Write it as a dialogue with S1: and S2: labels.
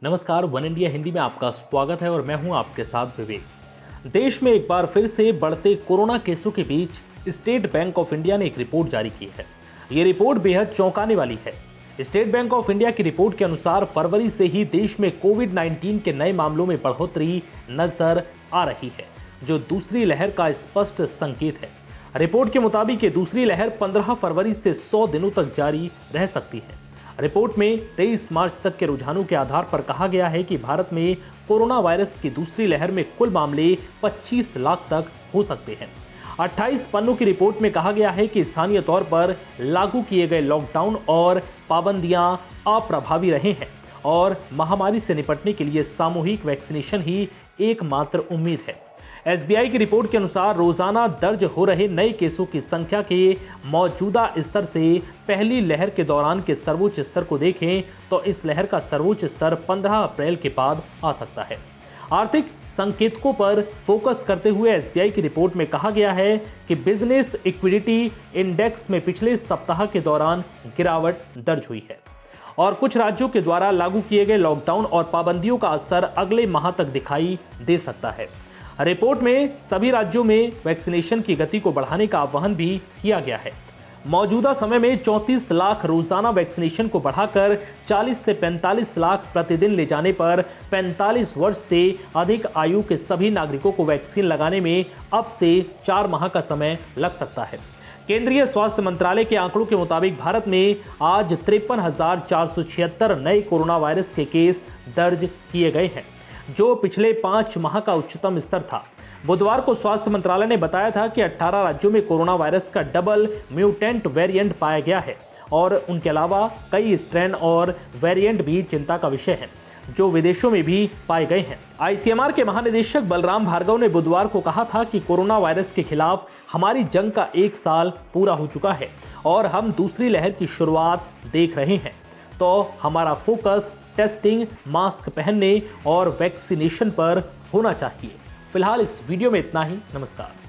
S1: नमस्कार, one India Hindi में आपका स्वागत है और मैं हूं आपके साथ विवेक। देश में एक बार फिर से बढ़ते कोरोना केसों के बीच स्टेट बैंक ऑफ इंडिया ने एक रिपोर्ट जारी की है। ये रिपोर्ट बेहद चौंकाने वाली है। स्टेट बैंक ऑफ इंडिया की रिपोर्ट के अनुसार फरवरी से ही देश में कोविड-19 के नए मामलों में बढ़ोतरी नजर आ रही है, जो दूसरी लहर का स्पष्ट संकेत है। रिपोर्ट के मुताबिक ये दूसरी लहर 15 फरवरी से 100 दिनों तक जारी रह सकती है। रिपोर्ट में 23 मार्च तक के रुझानों के आधार पर कहा गया है कि भारत में कोरोना वायरस की दूसरी लहर में कुल मामले 25 लाख तक हो सकते हैं। 28 पन्नों की रिपोर्ट में कहा गया है कि स्थानीय तौर पर लागू किए गए लॉकडाउन और पाबंदियां अप्रभावी रहे हैं और महामारी से निपटने के लिए सामूहिक वैक्सीनेशन ही एकमात्र उम्मीद है। एसबीआई की रिपोर्ट के अनुसार रोजाना दर्ज हो रहे नए केसों की संख्या के मौजूदा स्तर से पहली लहर के दौरान के सर्वोच्च स्तर को देखें तो इस लहर का सर्वोच्च स्तर 15 अप्रैल के बाद आ सकता है। आर्थिक संकेतकों पर फोकस करते हुए एसबीआई की रिपोर्ट में कहा गया है कि बिजनेस इक्विडिटी इंडेक्स में पिछले सप्ताह के दौरान गिरावट दर्ज हुई है और कुछ राज्यों के द्वारा लागू किए गए लॉकडाउन और पाबंदियों का असर अगले माह तक दिखाई दे सकता है। रिपोर्ट में सभी राज्यों में वैक्सीनेशन की गति को बढ़ाने का आह्वान भी किया गया है। मौजूदा समय में 34 लाख रोजाना वैक्सीनेशन को बढ़ाकर 40 से 45 लाख प्रतिदिन ले जाने पर 45 वर्ष से अधिक आयु के सभी नागरिकों को वैक्सीन लगाने में अब से 4 माह का समय लग सकता है। केंद्रीय स्वास्थ्य मंत्रालय के आंकड़ों के मुताबिक भारत में आज 53,476 नए कोरोना वायरस के केस दर्ज किए गए हैं, जो पिछले 5 माह का उच्चतम स्तर था। बुधवार को स्वास्थ्य मंत्रालय ने बताया था कि 18 राज्यों में कोरोना वायरस का डबल म्यूटेंट वेरिएंट पाया गया है और उनके अलावा कई स्ट्रेन और वेरिएंट भी चिंता का विषय हैं, जो विदेशों में भी पाए गए हैं। आईसीएमआर के महानिदेशक बलराम भार्गव ने बुधवार को कहा था कि कोरोना वायरस के खिलाफ हमारी जंग का 1 साल पूरा हो चुका है और हम दूसरी लहर की शुरुआत देख रहे हैं, तो हमारा फोकस टेस्टिंग, मास्क पहनने और वैक्सीनेशन पर होना चाहिए। फिलहाल इस वीडियो में इतना ही। नमस्कार।